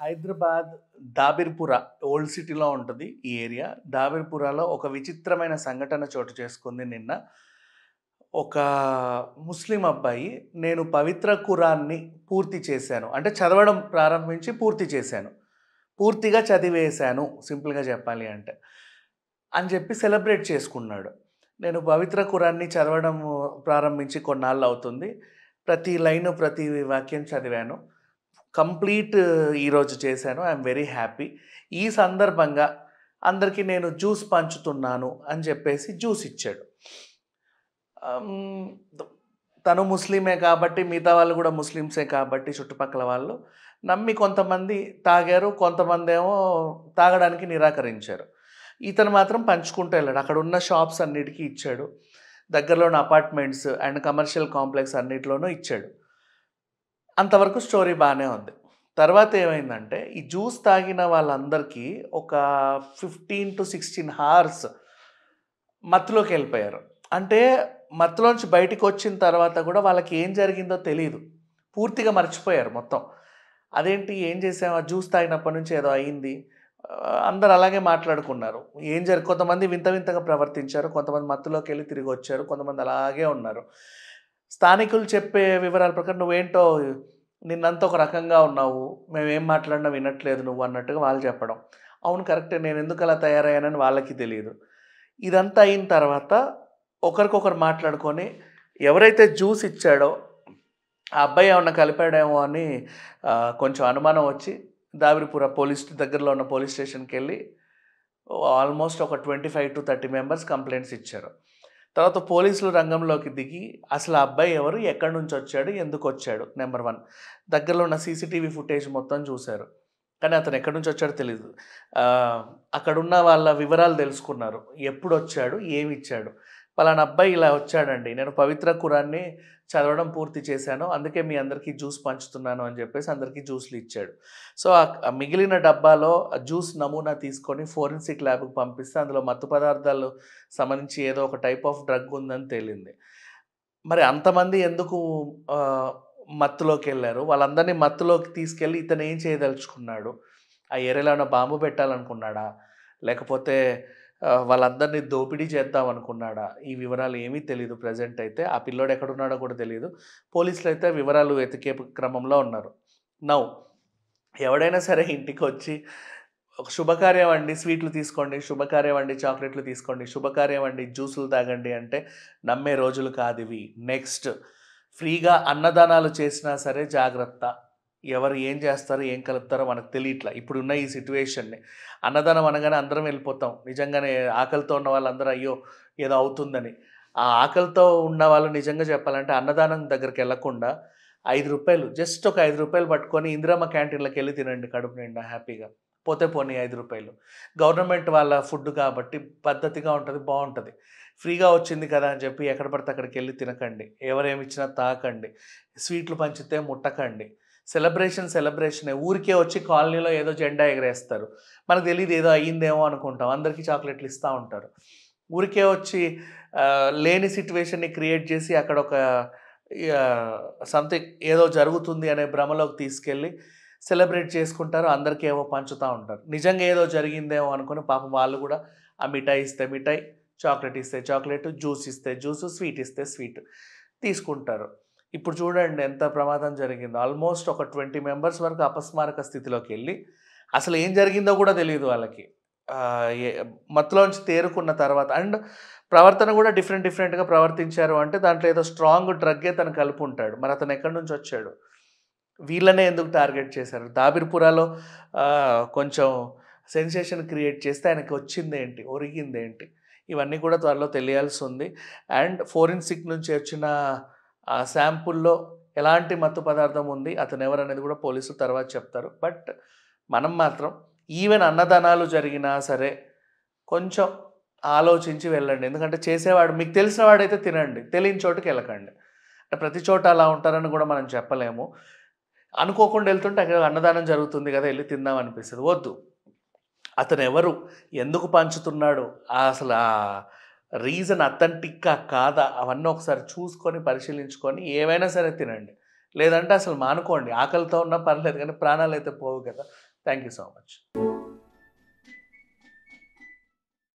Hyderabad దాబిర్‌పుర old సిటీలో ఉంటది ఈ ఏరియా. దాబిర్‌పురలో ఒక విచిత్రమైన సంఘటన చోటు చేసుకుంది నిన్న. ఒక ముస్లిం అబ్బాయి, "నేను పవిత్ర ఖురాన్‌ని పూర్తి చేశాను." అంటే చదవడం ప్రారంభించి పూర్తి చేశాను. పూర్తిగా చదివేశాను సింపుల్‌గా చెప్పాలి అంటే. అని చెప్పి సెలబ్రేట్ చేసుకున్నాడు. నేను పవిత్ర ఖురాన్‌ని చదవడం ప్రారంభించి కొన్నాళ్ళవుతుంది. ప్రతి లైను, ప్రతి వాక్యం చదివాను. కంప్లీట్ ఈరోజు చేశాను. I'm very happy. ఈ సందర్భంగా అందరికి నేను జ్యూస్ పంచుతున్నాను అని చెప్పేసి జ్యూస్ ఇచ్చాడు. హ్మ్. తను ముస్లిమే కాబట్టి మిగతా వాళ్ళు కూడా ముస్లిమ్సే కాబట్టి చుట్టుపక్కల వాళ్ళు నమ్మి కొంతమంది తాగారు. కొంతమందేమో తాగడానికి నిరాకరించారు. ఇతను మాత్రం పంచుకుంటూ వెళ్ళాడు. అక్కడున్న షాప్స్ అన్నిటికి ఇచ్చాడు. దగ్గరలో ఉన్న అపార్ట్మెంట్స్ అండ్ కమర్షియల్ కాంప్లెక్స్ అన్నిట్లోనూ ఇచ్చాడు. అంతవరకు స్టోరీ బానే ఉంది. తర్వాత ఏమైందంటే, ఈ జ్యూస్ తాగిన వాళ్ళందరికీ ఒక 15-16 హార్స్ మత్తులోకెళ్ళిపోయారు. అంటే మత్తులోంచి బయటికొచ్చిన తర్వాత గూడా వాళ్ళకి ఏం జరిగిందో తెలీదు. పూర్తిగా మర్చిపోయారు మొత్తం. అదేంటి ఏం చేసాం? ఆ జ్యూస్ తాగినప్పటి నుంచి ఏదో అయింది. అందరూ అలాగే మాట్లాడుకున్నారు. కొంతమంది వింత వింతగా ప్రవర్తించారు. కొంతమంది మత్తులోకెళ్ళి తిరిగొచ్చారు. కొంతమంది అలాగే ఉన్నారు. స్థానికులు చెప్పే వివరాల ప్రకారం నువ్వేంటో నిన్నంతా ఒక రకంగా ఉన్నావు. మేమేం మాట్లాడినా వినట్లేదు నువ్వు అన్నట్టుగా వాళ్ళు చెప్పడం. అవును కరెక్టే. నేనెందుకు అలా తయారయ్యానని వాళ్ళకి తెలీదు. ఇదంతా అయిన తర్వాత ఒకరికొకరు మాట్లాడుకొని ఎవరైతే జ్యూస్ ఇచ్చాడో ఆ అబ్బాయి ఏమన్నా కలిపాడేమో అని కొంచెం అనుమానం వచ్చి దావిరిపుర దగ్గరలో ఉన్న పోలీస్ స్టేషన్‌కెళ్ళి ఆల్మోస్ట్ ఒక 25-30 మెంబర్స్ కంప్లెయింట్స్ ఇచ్చారు. తర్వాత పోలీసులు రంగంలోకి దిగి అసలు ఆ అబ్బాయి ఎవరు? ఎక్కడి నుంచొచ్చాడు? ఎందుకొచ్చాడు? నంబర్ 1 దగ్గరలో ఉన్న సీసీటీవీ ఫుటేజ్ మొత్తం చూసారు. కానీ అతను ఎక్కడి నుంచొచ్చాడో తెలీదు. అక్కడున్న వాళ్ళ వివరాలు తెలుసుకున్నారు. ఎప్పుడొచ్చాడు? ఏమిచ్చాడు? పలానా అబ్బాయి ఇలా వచ్చాడండి. నేను పవిత్ర ఖురాన్‌ని చదవడం పూర్తి చేశాను. అందుకే మీ అందరికీ జ్యూస్ పంచుతున్నాను అని చెప్పేసి అందరికీ జ్యూస్‌లు ఇచ్చాడు. సో, ఆ మిగిలిన డబ్బాలో ఆ జ్యూస్ నమూనా తీసుకొని ఫోరెన్సిక్ ల్యాబ్‌కి పంపిస్తే అందులో మత్తు పదార్థాలు సంబంధించి ఏదో ఒక టైప్ ఆఫ్ డ్రగ్ ఉందని తేలింది. మరి అంతమంది ఎందుకు ఆహ్, మత్తులోకెళ్లారు? వాళ్ళందరిని మత్తులోకి తీసుకెళ్ళి ఇతను ఏం చేయదలుచుకున్నాడు? ఆ ఏరియాలో ఏమన్నా బాంబు పెట్టాలనుకున్నాడా? లేకపోతే వాళ్ళందరిని దోపిడీ చేద్దామనుకున్నాడా? ఈ వివరాలు ఏమీ తెలీదు ప్రెజెంట్ అయితే. ఆ పిల్లోడు ఎక్కడున్నాడో కూడా తెలీదు. పోలీసులైతే వివరాలు వెతికే క్రమంలో ఉన్నారు. నౌ ఎవడైనా సరే ఇంటికొచ్చి ఒక శుభకార్యం అండి స్వీట్లు తీసుకోండి, శుభకార్యం అండి చాక్లెట్‌లు తీసుకోండి, శుభకార్యం అండి జ్యూసులు తాగండి అంటే నమ్మే రోజులు కాదివి. నెక్స్ట్ ఫ్రీగా అన్నదానాలు చేసినా సరే జాగ్రత్త. ఎవరు ఏం చేస్తారో, ఏం కలుపుతారో మనకు తెలియట్ల. ఇప్పుడున్న ఈ సిట్యుయేషన్‌ని. అన్నదానం అనగానే అందరం వెళ్ళిపోతాం. నిజంగానే ఆకలితో ఉన్న వాళ్ళందరూ అయ్యో! ఏదో అవుతుందని. ఆ ఆకలితో ఉన్నవాళ్ళు నిజంగా చెప్పాలంటే అన్నదానం దగ్గరికెళ్ళకుండా రూ. 5 జస్ట్ ఒక రూ. 5 పట్టుకొని ఇందిరమ్మ క్యాంటీన్‌లకెళ్ళి తినండి కడుపు నిండా హ్యాపీగా. పోతే పోనీ రూ. 5. గవర్నమెంట్ వాళ్ళ ఫుడ్ కాబట్టి పద్ధతిగా ఉంటది, బావుంటది. ఫ్రీగా వచ్చింది కదా అని చెప్పి ఎక్కడ పడితే అక్కడికెళ్ళి తినకండి. ఎవరేమిచ్చినా తాకండి. స్వీట్లు పంచితే ముట్టకండి. సెలబ్రేషనే. ఊరికే వచ్చి కాలనీలో ఏదో జెండా ఎగరేస్తారు. మనకు తెలీదు ఏదో అయ్యిందేమో అనుకుంటాం. అందరికీ చాక్లెట్‌లు ఇస్తా ఉంటారు. ఊరికే వచ్చి లేని సిట్యుయేషన్‌ని క్రియేట్ చేసి అక్కడొక సంథింగ్ ఏదో జరుగుతుంది అనే భ్రమలోకి తీసుకెళ్ళి సెలబ్రేట్ చేసుకుంటారు. అందరికేమో పంచుతా ఉంటారు. నిజంగా ఏదో జరిగిందేమో అనుకుని పాపం వాళ్ళు గూడా ఆ మిఠాయి ఇస్తే మిఠాయి, చాక్లెట్ ఇస్తే చాక్లెట్, జ్యూస్ ఇస్తే జ్యూసు, స్వీట్ ఇస్తే స్వీట్ తీసుకుంటారు. ఇప్పుడు చూడండి ఎంత ప్రమాదం జరిగిందో. ఆల్మోస్ట్ ఒక 20 మెంబర్స్ వరకు అపస్మారక స్థితిలోకెళ్ళి అసలు ఏం జరిగిందో గూడా తెలీదు వాళ్ళకి. ఆహ్, ఎ మత్తులోంచి తేరుకున్న తర్వాత అండ్ ప్రవర్తన గూడా డిఫరెంట్‌గా ప్రవర్తించారు అంటే దాంట్లో ఏదో స్ట్రాంగ్ డ్రగ్గే తను కలిపుంటాడు. మరి అతను ఎక్కడి నుంచొచ్చాడు? వీళ్ళనే ఎందుకు టార్గెట్ చేశారు? దాబిర్‌పురాలో కొంచెం సెన్సేషన్ క్రియేట్ చేస్తే ఆయనకి వచ్చిందేంటి? ఒరిగిందేంటి? ఇవన్నీ కూడా త్వరలో తెలియాల్సుంది. అండ్ ఫోరెన్సిక్ నుంచి వచ్చిన శాంపుల్‌లో ఎలాంటి మత్తు పదార్థం ఉంది, అతనెవరనేది కూడా పోలీసులు తర్వాత చెప్తారు. బట్ మనం మాత్రం ఈవెన్ అన్నదానాలు జరిగినా సరే కొంచెం ఆలోచించి వెళ్ళండి. ఎందుకంటే చేసేవాడు మీకు తెలిసిన వాడైతే తినండి. తెలియని చోటుకెళ్ళకండి. అంటే ప్రతి చోట అలా ఉంటారని గూడా మనం చెప్పలేము. అనుకోకుండా ఎళ్తుంటే అక్కడ అన్నదానం జరుగుతుంది గదా! ఎళ్లి తిందాం అనిపిస్తది. వద్దు. అతనెవరు? ఎందుకు పంచుతున్నాడు? అసలు రీజన్ అథెంటిక్కా కాదా? అవన్నీ ఒకసారి చూసుకొని, పరిశీలించుకొని ఏవైనా సరే తినండి. లేదంటే అసలు మానుకోండి. ఆకలితో ఉన్నా పర్లేదు గానీ ప్రాణాలైతే పోవు కదా! Thank you so much.